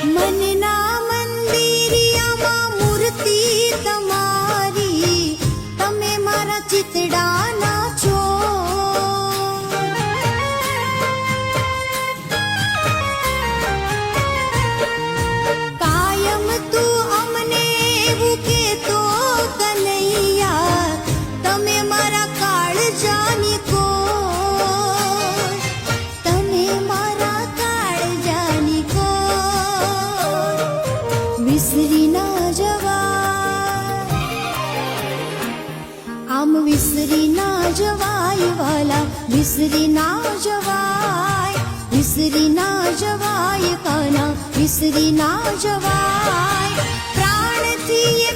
મનના મંદિરિયામાં મૂર્તિ તમારી, તમે મારા ચિતડાના છો. કાયમ તું અમને એવું કહેતો કનૈયા, તમે મારા કાળજાની કોર, તમે મારા કાળજાની કોર. વિસરી ના જવાય, આમ વિસરી ના જવાય વાલા, વિસરી ના જવાય, વિસરી ના જવાય કાના, વિસરી ના જવાય. પ્રાણથી